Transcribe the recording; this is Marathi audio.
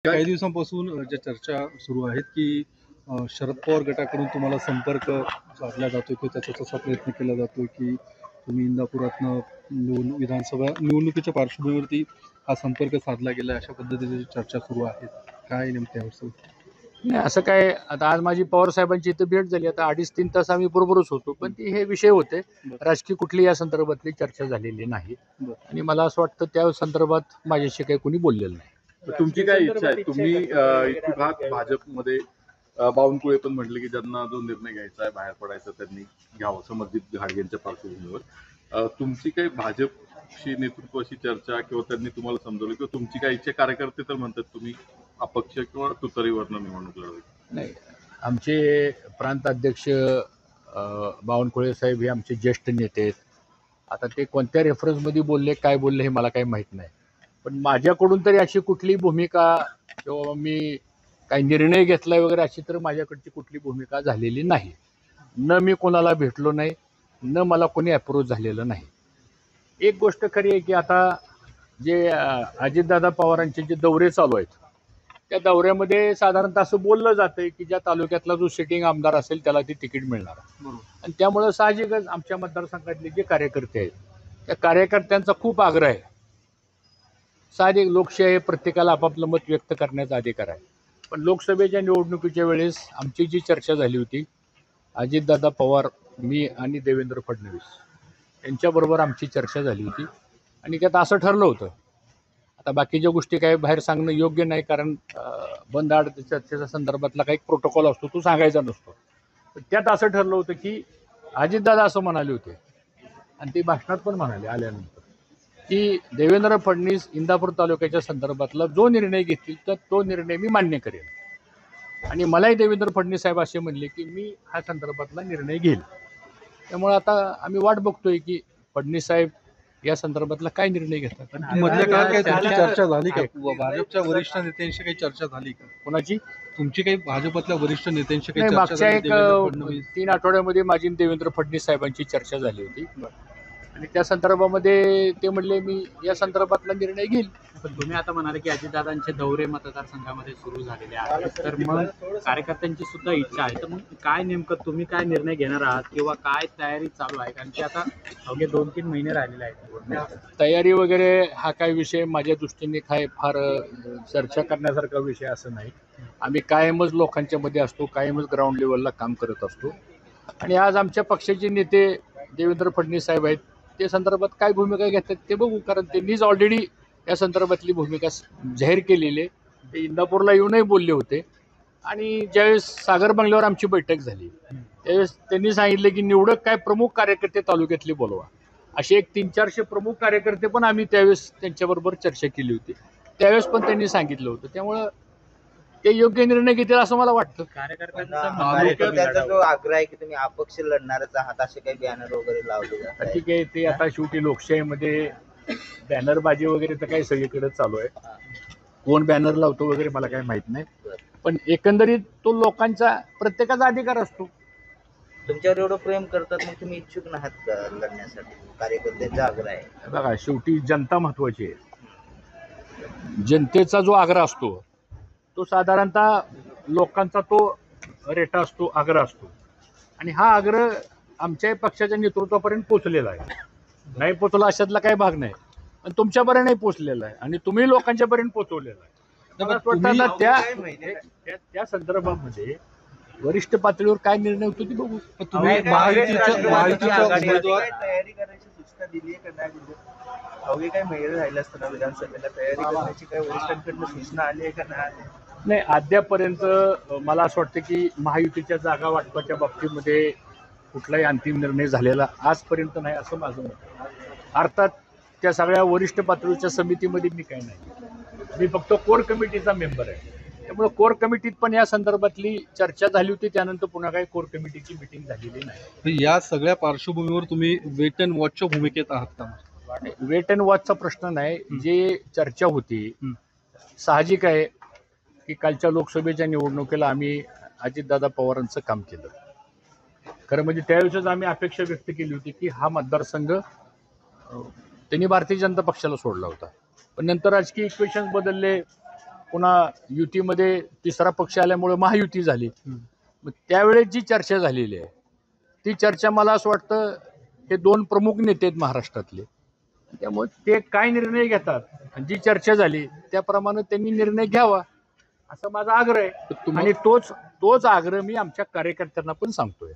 काही दिवसांपासून ज्या चर्चा सुरू आहेत की शरद पवार गटाकडून तुम्हाला संपर्क साधला जातो किंवा त्याचा तसा प्रयत्न केला जातो की तुम्ही इंदापुरातनं विधानसभा निवडणुकीच्या पार्श्वभूमीवरती हा संपर्क साधला गेला अशा पद्धतीची चर्चा सुरू आहे. काय नेमक्या नाही असं काय. आता आज माझी पवार साहेबांची इथं भेट झाली. आता 2.5-3 तास आम्ही बरोबरच होतो, पण ती हे विषय होते. राजकीय कुठली या संदर्भातली चर्चा झालेली नाही आणि मला असं वाटतं त्या संदर्भात माझ्याशी काही कोणी बोललेलं नाही. तुमची काय इच्छा आहे? तुम्ही इतिहास भाजपमध्ये बावनकुळे पण म्हटले की ज्यांना जो निर्णय घ्यायचा आहे बाहेर पडायचा त्यांनी घ्यावं समर्जित घाडगेंच्या पार्श्वभूमीवर. तुमची काही भाजपशी नेतृत्वाशी चर्चा किंवा त्यांनी तुम्हाला समजवलं किंवा तुमची काय इच्छा? कार्यकर्ते तर म्हणतात तुम्ही अपक्ष किंवा तुतारीवरनं निवडणूक लढवायची. नाही, आमचे प्रांत अध्यक्ष बावनकुळे साहेब हे आमचे ज्येष्ठ नेते आहेत. आता ते कोणत्या रेफरन्समध्ये बोलले काय बोलले हे मला काही माहीत नाही, पण माझ्याकडून तरी अशी कुठली भूमिका किंवा मी काही निर्णय घेतलाय वगैरे अशी तर माझ्याकडची कुठली भूमिका झालेली नाही. न मी कोणाला भेटलो नाही, न मला कोणी अप्रोच झालेलं नाही. एक गोष्ट खरी आहे की आता जे अजितदादा पवारांचे जे दौरे चालू आहेत त्या दौऱ्यामध्ये साधारणतः असं बोललं जातंय की ज्या तालुक्यातला जो सिटिंग आमदार असेल त्याला ती तिकीट मिळणार. आणि त्यामुळं साहजिकच आमच्या मतदारसंघातले जे कार्यकर्ते आहेत त्या कार्यकर्त्यांचा खूप आग्रह आहे. साहजिक लोकशाही प्रत्येकाला आपापलं मत व्यक्त करण्याचा अधिकार आहे, पण लोकसभेच्या निवडणुकीच्या वेळेस आमची जी चर्चा झाली होती अजितदादा पवार, मी आणि देवेंद्र फडणवीस यांच्याबरोबर आमची चर्चा झाली होती आणि त्यात असं ठरलं होतं. आता बाकीच्या गोष्टी काय बाहेर सांगणं योग्य नाही, कारण बंद आड चर्चेच्या संदर्भातला काही प्रोटोकॉल असतो तो सांगायचा नसतो. पण त्यात असं ठरलं होतं की अजितदादा असं म्हणाले होते आणि ते भाषणात पण म्हणाले आल्यानंतर की देवेंद्र फडणवीस इंदापूर तालुक्याच्या संदर्भातला जो निर्णय घेतील तर तो निर्णय मी मान्य करेन. आणि मलाही देवेंद्र फडणवीस साहेब असे म्हणले की मी हा संदर्भातला निर्णय घेईल. त्यामुळे आता आम्ही वाट बघतोय की फडणवीस साहेब या संदर्भातला काय निर्णय घेतात. पण मधल्या काळात काही तुमची चर्चा झाली का? भाजपच्या वरिष्ठ नेत्यांशी काही चर्चा झाली का? कोणाची? तुमची काही भाजपातल्या वरिष्ठ नेत्यांशी काही चर्चा मागच्या झाली? एक 3 आठवड्यामध्ये माझी देवेंद्र फडणवीस साहेबांची चर्चा झाली होती आणि त्या संदर्भामध्ये ते म्हणले मी या संदर्भातला निर्णय घेईल. पण तुम्ही आता म्हणाले की अजितदादांचे दौरे मतदारसंघामध्ये सुरू झालेले आहेत, तर मग कार्यकर्त्यांची सुद्धा इच्छा आहे, तर मग काय नेमकं तुम्ही काय निर्णय घेणार आहात किंवा काय तयारी चालू आहे? कारण की आता अवघे 2-3 महिने राहिलेले आहेत. तयारी वगैरे हा काय विषय माझ्या दृष्टीने काय फार चर्चा करण्यासारखा विषय असं नाही. आम्ही कायमच लोकांच्या मध्ये असतो, कायमच ग्राउंड लेवलला काम करत असतो. आणि आज आमच्या पक्षाचे नेते देवेंद्र फडणवीस साहेब आहेत, ते संदर्भात काय भूमिका घेतात ते बघू, कारण त्यांनीच ऑलरेडी या संदर्भातली भूमिका जाहीर केलेली आहे. ते इंदापूरला येऊनही बोलले होते आणि ज्यावेळेस सागर बंगल्यावर आमची बैठक झाली त्यावेळेस त्यांनी सांगितलं की निवडक काय प्रमुख कार्यकर्ते तालुक्यातले बोलवा. असे एक 300-400 प्रमुख कार्यकर्ते पण आम्ही त्यावेळेस त्यांच्याबरोबर चर्चा केली होती. त्यावेळेस पण त्यांनी सांगितलं होतं. त्यामुळं ते योग्य निर्णय घेतील असं मला वाटतं. कार्यकर्त्यांचा जो आग्रह आहे की तुम्ही अपक्ष लढणारच आहात असे काही बॅनर वगैरे लावले? ठीक आहे, ते आता शेवटी लोकशाहीमध्ये बॅनरबाजी वगैरे तर काही सगळीकडे चालू आहे. कोण बॅनर लावतो वगैरे मला काही माहित नाही, पण एकंदरीत तो लोकांचा प्रत्येकाचा अधिकार असतो. तुमच्यावर एवढं प्रेम करतात मग तुम्ही इच्छुक नाहीत का लढण्यासाठी? कार्यकर्त्यांचा आग्रह आहे. बघा, शेवटी जनता महत्वाची आहे. जनतेचा जो आग्रह असतो तो साधारणतः लोकांचा तो रेटा असतो, आग्रह असतो. आणि हा आग्रह आमच्या पक्षाच्या नेतृत्वापर्यंत पोहोचलेला आहे. नाही पोचला अशातला काही भाग नाही, पण तुमच्यापर्यंत पोहोचलेला आहे आणि तुम्ही लोकांच्यापर्यंत पोहोचवलेला आहे. त्या संदर्भामध्ये वरिष्ठ पातळीवर काय निर्णय होतो ते बघू. तुम्ही महायुतीचा उमेदवार तयारी करायची सूचना दिली आहे का नाही? अवघे काही महिने राहिले असताना विधानसभेला तयारी करण्याची काही वरिष्ठांकडून सूचना आली आहे का नाही? अद्यापर्यंत मला असं वाटतं की महायुतीच्या जागा वाटपाच्या बाबतीमध्ये कुठलाही अंतिम निर्णय झालेला आजपर्यंत नाही असं माझं मत आहे. अर्थात त्या सगळ्या वरिष्ठ पातळीच्या समितीमध्ये मी काही नाही, मी फक्त कोर कमिटीचा मेंबर आहे. त्यामुळे कोर कमिटीत पण या संदर्भातली चर्चा झाली होती, त्यानंतर पुन्हा काही कोर कमिटीची मिटिंग झालेली नाही. या सगळ्या पार्श्वभूमीवर तुम्ही वेट अँड वॉचच्या भूमिकेत आहात का? वेट अँड वॉचचा प्रश्न नाही. जे चर्चा होती साहजिक आहे की कालच्या लोकसभेच्या निवडणुकीला आम्ही अजितदादा पवारांचं काम केलं. खरं म्हणजे त्यावेळेसच आम्ही अपेक्षा व्यक्त केली होती की हा मतदारसंघ त्यांनी भारतीय जनता पक्षाला सोडला होता, पण नंतर राजकीय इक्वेशन्स बदलले, पुन्हा युतीमध्ये तिसरा पक्ष आल्यामुळे महायुती झाली. मग त्यावेळेस जी चर्चा झालेली आहे ती चर्चा मला असं वाटतं हे दोन प्रमुख नेते आहेत महाराष्ट्रातले, त्यामुळे ते काय निर्णय घेतात आणि जी चर्चा झाली त्याप्रमाणे त्यांनी निर्णय घ्यावा असा माझा आग्रह आहे. आणि तोच आग्रह मी आमच्या कार्यकर्त्यांना पण सांगतोय.